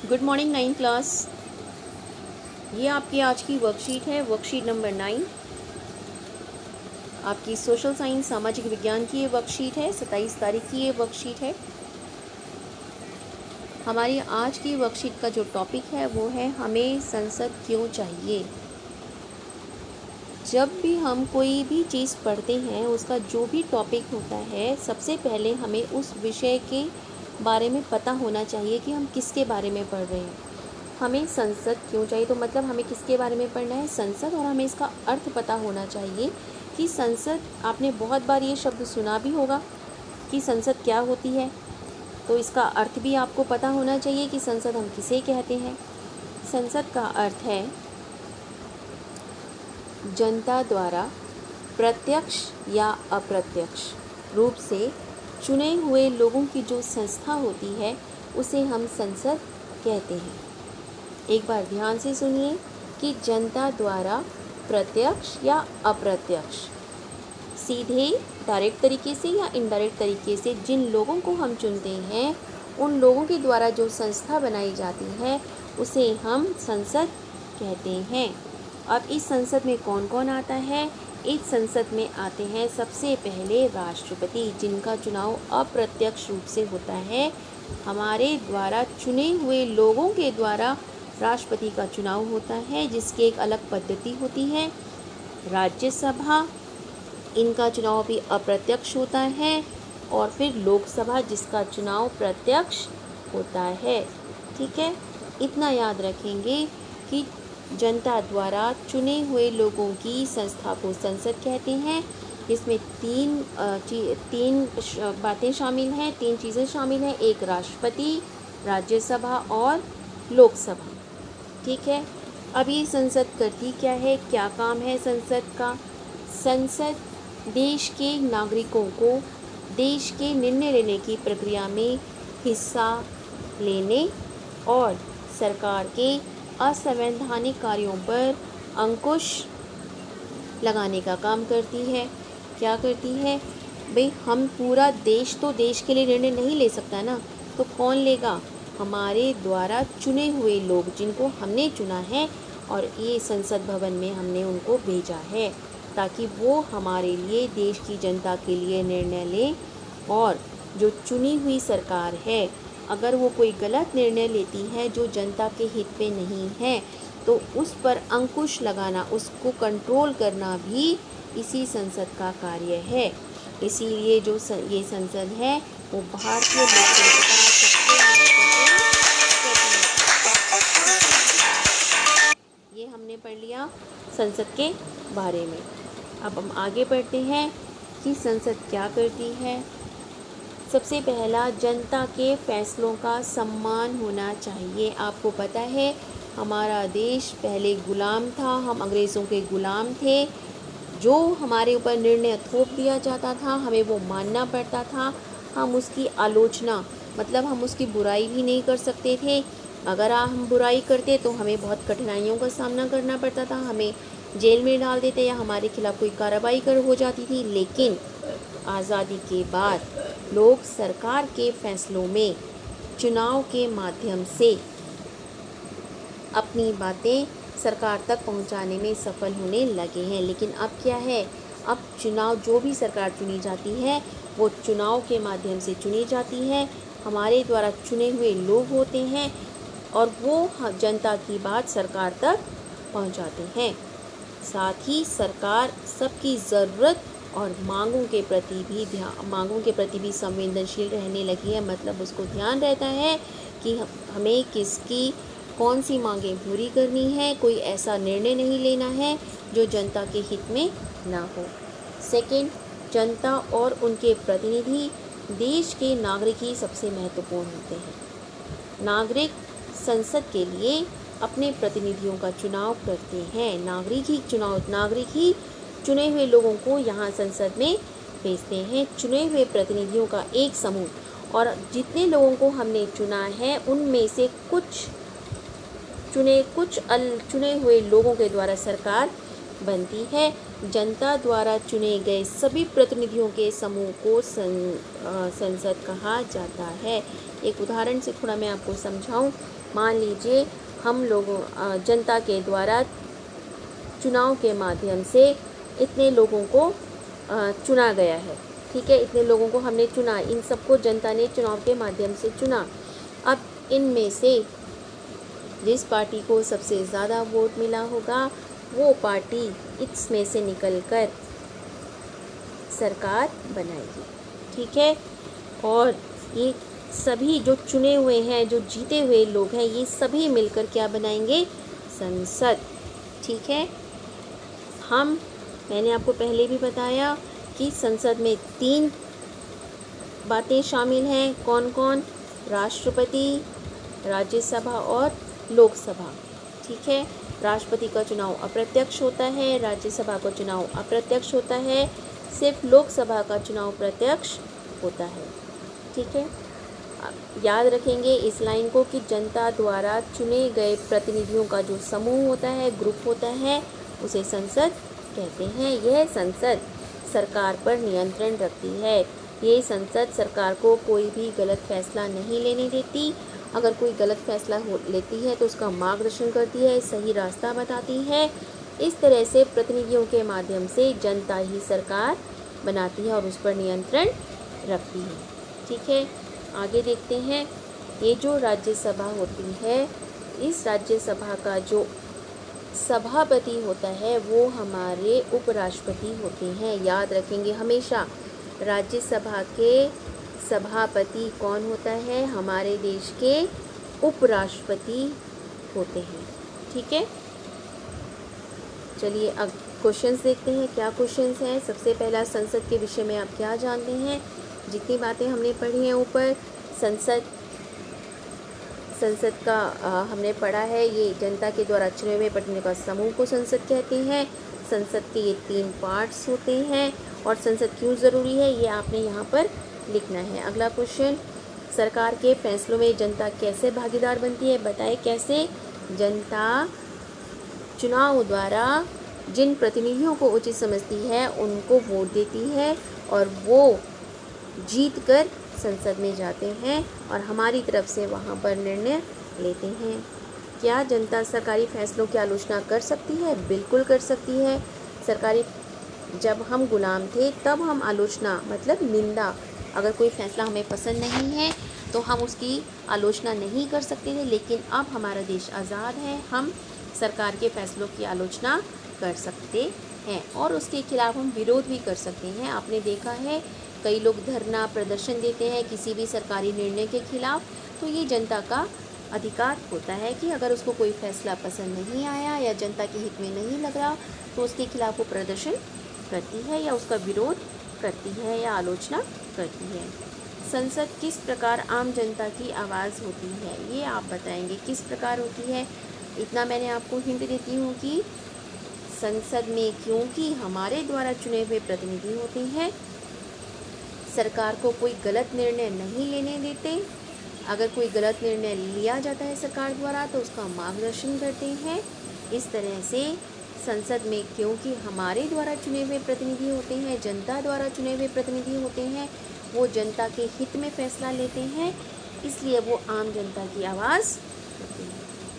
Good morning 9 class. ये आपकी आज की वर्कशीट है, वर्कशीट नंबर 9। आपकी सोशल साइंस सामाजिक विज्ञान की ये वर्कशीट है। 27 तारीख की ये वर्कशीट है। हमारी आज की वर्कशीट का जो टॉपिक है वो है हमें संसद क्यों चाहिए। जब भी हम कोई भी चीज़ पढ़ते हैं, उसका जो भी टॉपिक होता है, सबसे पहले हमें उस विषय के बारे में पता होना चाहिए कि हम किसके बारे में पढ़ रहे हैं। हमें संसद क्यों चाहिए, तो मतलब हमें किसके बारे में पढ़ना है, संसद। और हमें इसका अर्थ पता होना चाहिए कि संसद, आपने बहुत बार ये शब्द सुना भी होगा कि संसद क्या होती है, तो इसका अर्थ भी आपको पता होना चाहिए कि संसद हम किसे कहते हैं। संसद का अर्थ है जनता द्वारा प्रत्यक्ष या अप्रत्यक्ष रूप से चुने हुए लोगों की जो संस्था होती है, उसे हम संसद कहते हैं। एक बार ध्यान से सुनिए कि जनता द्वारा प्रत्यक्ष या अप्रत्यक्ष, सीधे डायरेक्ट तरीके से या इनडायरेक्ट तरीके से जिन लोगों को हम चुनते हैं, उन लोगों के द्वारा जो संस्था बनाई जाती है, उसे हम संसद कहते हैं। अब इस संसद में कौन कौन आता है? इस संसद में आते हैं सबसे पहले राष्ट्रपति, जिनका चुनाव अप्रत्यक्ष रूप से होता है। हमारे द्वारा चुने हुए लोगों के द्वारा राष्ट्रपति का चुनाव होता है, जिसकी एक अलग पद्धति होती है। राज्यसभा, इनका चुनाव भी अप्रत्यक्ष होता है। और फिर लोकसभा, जिसका चुनाव प्रत्यक्ष होता है। ठीक है, इतना याद रखेंगे कि जनता द्वारा चुने हुए लोगों की संस्था को संसद कहते हैं। इसमें तीन बातें शामिल हैं, तीन चीज़ें शामिल हैं। एक राष्ट्रपति, राज्यसभा और लोकसभा। ठीक है, अब ये संसद करती क्या है, क्या काम है संसद का? संसद देश के नागरिकों को देश के निर्णय लेने की प्रक्रिया में हिस्सा लेने और सरकार के असंवैधानिक कार्यों पर अंकुश लगाने का काम करती है। क्या करती है भाई? हम पूरा देश तो देश के लिए निर्णय नहीं ले सकता ना, तो कौन लेगा? हमारे द्वारा चुने हुए लोग, जिनको हमने चुना है और ये संसद भवन में हमने उनको भेजा है, ताकि वो हमारे लिए, देश की जनता के लिए निर्णय लें। और जो चुनी हुई सरकार है, अगर वो कोई गलत निर्णय लेती है जो जनता के हित में नहीं है, तो उस पर अंकुश लगाना, उसको कंट्रोल करना भी इसी संसद का कार्य है। इसीलिए जो ये संसद है वो भारतीय लोकतंत्र का सबसे महत्वपूर्ण प्रतिनिधि। ये हमने पढ़ लिया संसद के बारे में। अब हम आगे बढ़ते हैं कि संसद क्या करती है। सबसे पहला, जनता के फैसलों का सम्मान होना चाहिए। आपको पता है, हमारा देश पहले गुलाम था, हम अंग्रेज़ों के गुलाम थे। जो हमारे ऊपर निर्णय थोप दिया जाता था, हमें वो मानना पड़ता था। हम उसकी आलोचना, मतलब हम उसकी बुराई भी नहीं कर सकते थे। अगर हम बुराई करते तो हमें बहुत कठिनाइयों का सामना करना पड़ता था, हमें जेल में डाल देते या हमारे खिलाफ़ कोई कार्रवाई हो जाती थी। लेकिन आज़ादी के बाद लोग सरकार के फैसलों में चुनाव के माध्यम से अपनी बातें सरकार तक पहुंचाने में सफल होने लगे हैं। लेकिन अब क्या है, अब चुनाव, जो भी सरकार चुनी जाती है वो चुनाव के माध्यम से चुनी जाती है। हमारे द्वारा चुने हुए लोग होते हैं और वो जनता की बात सरकार तक पहुंचाते हैं। साथ ही सरकार सबकी ज़रूरत और मांगों के प्रति भी संवेदनशील रहने लगी है। मतलब उसको ध्यान रहता है कि हमें किसकी कौन सी मांगें पूरी करनी है। कोई ऐसा निर्णय नहीं लेना है जो जनता के हित में ना हो। सेकंड, जनता और उनके प्रतिनिधि, देश के नागरिक ही सबसे महत्वपूर्ण होते हैं। नागरिक संसद के लिए अपने प्रतिनिधियों का चुनाव करते हैं। नागरिक ही चुने हुए लोगों को यहाँ संसद में भेजते हैं। चुने हुए प्रतिनिधियों का एक समूह, और जितने लोगों को हमने चुना है उनमें से कुछ चुने हुए लोगों के द्वारा सरकार बनती है। जनता द्वारा चुने गए सभी प्रतिनिधियों के समूह को संसद कहा जाता है। एक उदाहरण से थोड़ा मैं आपको समझाऊं। मान लीजिए हम लोगों जनता के द्वारा चुनाव के माध्यम से इतने लोगों को चुना गया है, ठीक है, इतने लोगों को हमने चुना, इन सबको जनता ने चुनाव के माध्यम से चुना। अब इनमें से जिस पार्टी को सबसे ज़्यादा वोट मिला होगा वो पार्टी इसमें से निकलकर सरकार बनाएगी, ठीक है। और ये सभी जो चुने हुए हैं, जो जीते हुए लोग हैं, ये सभी मिलकर क्या बनाएंगे? संसद, ठीक है। मैंने आपको पहले भी बताया कि संसद में 3 बातें शामिल हैं। कौन कौन? राष्ट्रपति, राज्यसभा और लोकसभा, ठीक है। राष्ट्रपति का चुनाव अप्रत्यक्ष होता है, राज्यसभा का चुनाव अप्रत्यक्ष होता है, सिर्फ लोकसभा का चुनाव प्रत्यक्ष होता है, ठीक है। याद रखेंगे इस लाइन को कि जनता द्वारा चुने गए प्रतिनिधियों का जो समूह होता है, ग्रुप होता है, उसे संसद कहते हैं। यह संसद सरकार पर नियंत्रण रखती है। ये संसद सरकार को कोई भी गलत फैसला नहीं लेने देती। अगर कोई गलत फैसला लेती है तो उसका मार्गदर्शन करती है, सही रास्ता बताती है। इस तरह से प्रतिनिधियों के माध्यम से जनता ही सरकार बनाती है और उस पर नियंत्रण रखती है, ठीक है। आगे देखते हैं। ये जो राज्यसभा होती है, इस राज्यसभा का जो सभापति होता है वो हमारे उपराष्ट्रपति होते हैं। याद रखेंगे हमेशा, राज्यसभा के सभापति कौन होता है? हमारे देश के उपराष्ट्रपति होते हैं, ठीक है। चलिए अब क्वेश्चंस देखते हैं। क्या क्वेश्चंस हैं? सबसे पहला, संसद के विषय में आप क्या जानते हैं? जितनी बातें हमने पढ़ी हैं ऊपर, संसद का हमने पढ़ा है, ये जनता के द्वारा चुने हुए प्रतिनिधियों का समूह को संसद कहते हैं। संसद के ये 3 पार्ट्स होते हैं और संसद क्यों ज़रूरी है ये आपने यहाँ पर लिखना है। अगला क्वेश्चन, सरकार के फैसलों में जनता कैसे भागीदार बनती है? बताएं कैसे। जनता चुनाव द्वारा जिन प्रतिनिधियों को उचित समझती है उनको वोट देती है और वो जीत कर संसद में जाते हैं और हमारी तरफ से वहाँ पर निर्णय लेते हैं। क्या जनता सरकारी फैसलों की आलोचना कर सकती है? बिल्कुल कर सकती है। जब हम गुलाम थे तब हम आलोचना मतलब निंदा, अगर कोई फैसला हमें पसंद नहीं है तो हम उसकी आलोचना नहीं कर सकते थे, लेकिन अब हमारा देश आज़ाद है, हम सरकार के फैसलों की आलोचना कर सकते हैं और उसके खिलाफ हम विरोध भी कर सकते हैं। आपने देखा है कई लोग धरना प्रदर्शन देते हैं किसी भी सरकारी निर्णय के खिलाफ, तो ये जनता का अधिकार होता है कि अगर उसको कोई फैसला पसंद नहीं आया या जनता के हित में नहीं लग रहा तो उसके खिलाफ वो प्रदर्शन करती है या उसका विरोध करती है या आलोचना करती है। संसद किस प्रकार आम जनता की आवाज़ होती है, ये आप बताएंगे किस प्रकार होती है। इतना मैंने आपको हिंट देती हूँ कि संसद में क्योंकि हमारे द्वारा चुने हुए प्रतिनिधि होते हैं, सरकार को कोई गलत निर्णय नहीं लेने देते। अगर कोई गलत निर्णय लिया जाता है सरकार द्वारा तो उसका मार्गदर्शन करते हैं। इस तरह से संसद में क्योंकि हमारे द्वारा चुने हुए प्रतिनिधि होते हैं, जनता द्वारा चुने हुए प्रतिनिधि होते हैं, वो जनता के हित में फैसला लेते हैं, इसलिए वो आम जनता की आवाज़ होती है,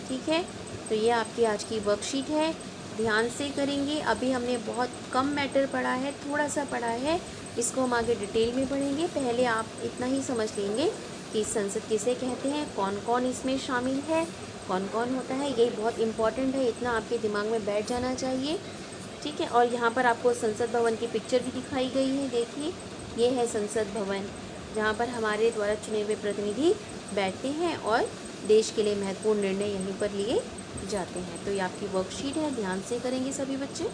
ठीक है। तो ये आपकी आज की वर्कशीट है, ध्यान से करेंगे। अभी हमने बहुत कम मैटर पढ़ा है, थोड़ा सा पढ़ा है, इसको हम आगे डिटेल में पढ़ेंगे। पहले आप इतना ही समझ लेंगे कि संसद किसे कहते हैं, कौन कौन इसमें शामिल है, कौन कौन होता है, ये बहुत इम्पॉर्टेंट है, इतना आपके दिमाग में बैठ जाना चाहिए, ठीक है। और यहाँ पर आपको संसद भवन की पिक्चर भी दिखाई गई है, देखिए ये है संसद भवन, जहाँ पर हमारे द्वारा चुने हुए प्रतिनिधि बैठते हैं और देश के लिए महत्वपूर्ण निर्णय यहीं पर लिए जाते हैं। तो ये आपकी वर्कशीट है, ध्यान से करेंगे सभी बच्चे।